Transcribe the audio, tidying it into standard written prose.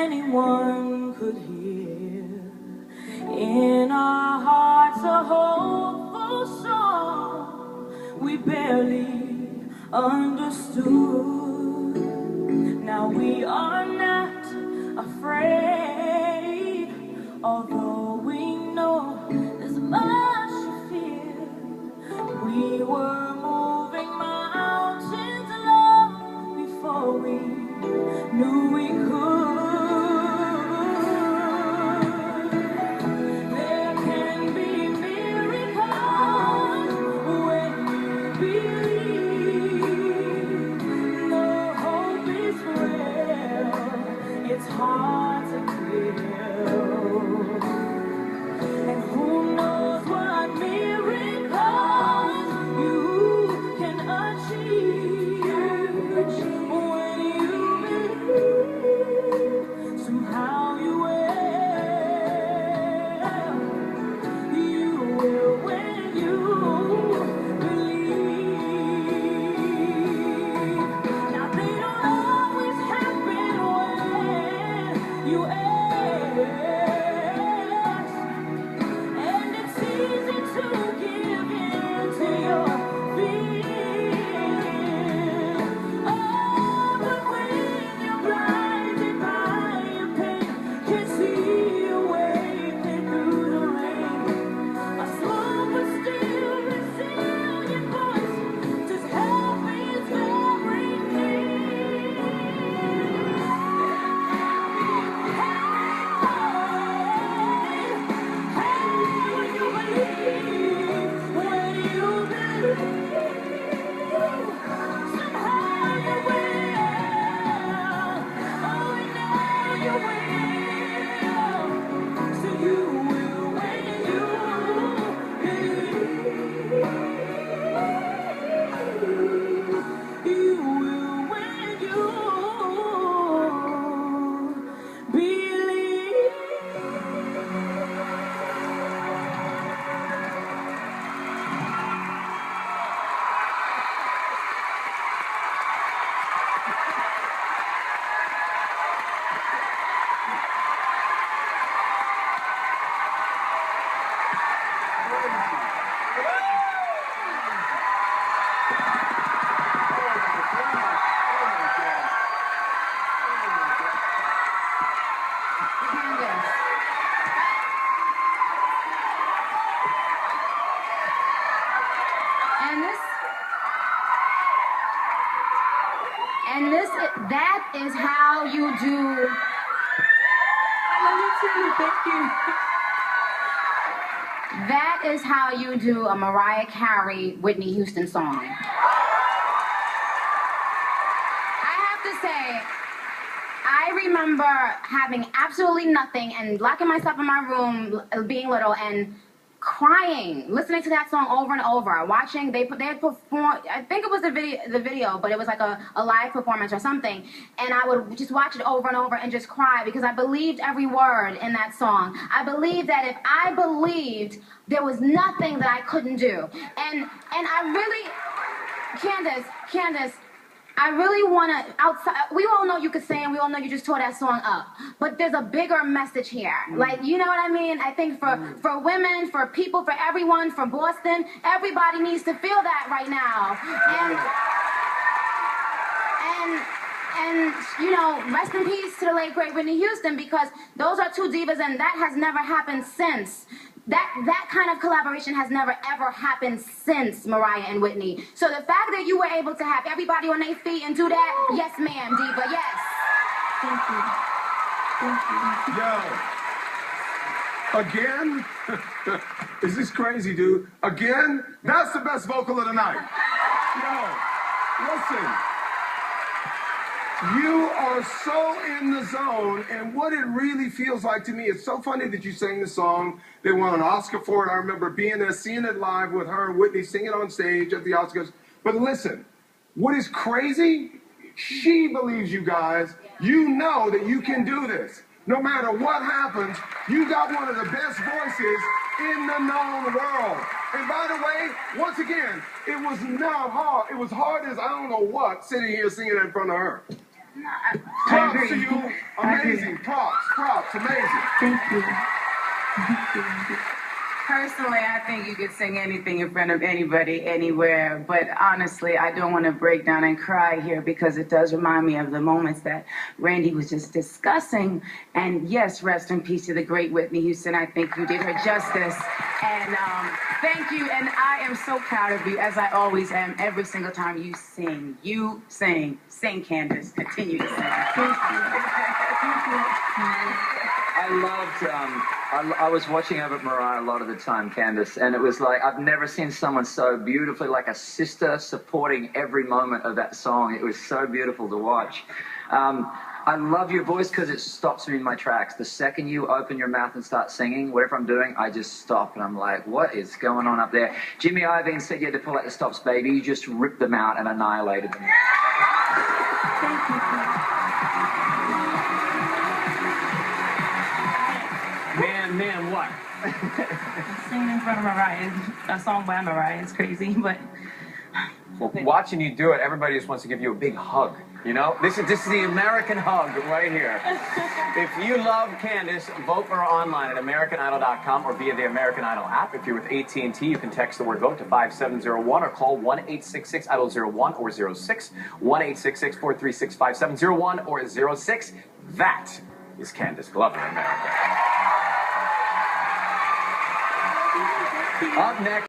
anyone could hear. In our hearts a hopeful song we barely understood. Now we are not afraid, although we know there's much to fear. We were moving mountains long before we knew we could. There can be miracles when you believe. The hope is real, it's hard to kill. And who knows what miracles you can achieve when you believe. Somehow you will when you believe. Now they don't always happen when you ask. And it's easy to give in to your fear. Oh, but when you're blinded by your pain, can't see your way through the rain. A slow but still resilient voice just help me very near. That is how you do. I love you too, thank you. That is how you do a Mariah Carey, Whitney Houston song. I have to say, I remember having absolutely nothing and locking myself in my room, being little, and crying, listening to that song over and over, watching, they had performed, I think it was the video, but it was like a live performance or something, and I would just watch it over and over and just cry because I believed every word in that song. I believed that if I believed, there was nothing that I couldn't do. And I really, Candice, I really want to, outside, we all know you could sing, we all know you just tore that song up, but there's a bigger message here. Like, you know what I mean? I think for women, for people, for everyone, for Boston, everybody needs to feel that right now. And you know, rest in peace to the late, great Whitney Houston, because those are two divas, and that has never happened since. That kind of collaboration has never, ever happened since Mariah and Whitney. So the fact that you were able to have everybody on their feet and do that, yes, ma'am, diva, yes. Thank you. Thank you. Yo. Again? Is this crazy, dude? Again? That's the best vocal of the night. Yo, listen. You are so in the zone, and what it really feels like to me, it's so funny that you sang the song. They won an Oscar for it. I remember being there, seeing it live with her and Whitney singing on stage at the Oscars. But listen, what is crazy, she believes you guys. You know that you can do this. No matter what happens, you got one of the best voices in the known world. And by the way, once again, it was not hard. It was hard as I don't know what, sitting here singing in front of her. Props to you. Amazing. Props. Amazing. Thank you. Personally, I think you could sing anything in front of anybody, anywhere. But honestly, I don't want to break down and cry here because it does remind me of the moments that Randy was just discussing. And yes, rest in peace to the great Whitney Houston. I think you did her justice. And thank you. And I am so proud of you, as I always am, every single time you sing. You sing. Sing, Candice. Continue to sing. I was watching over at Mariah a lot of the time, Candice, and it was like I've never seen someone so beautifully, like a sister, supporting every moment of that song. It was so beautiful to watch. I love your voice because it stops me in my tracks. The second you open your mouth and start singing, whatever I'm doing, I just stop and I'm like, what is going on up there? Jimmy Iovine said you had to pull out the stops, baby. You just ripped them out and annihilated them. Thank you. Man, what? Singing in front of Mariah, a song by Mariah is crazy, but Well, watching you do it, everybody just wants to give you a big hug. You know, this is the American hug right here. If you love Candice, vote for her online at AmericanIdol.com or via the American Idol app. If you're with AT&T, you can text the word vote to 5701 or call 1-866-IDOL-01 or 06, 1-866-436-5701 or 06. That is Candice Glover, America. Up next.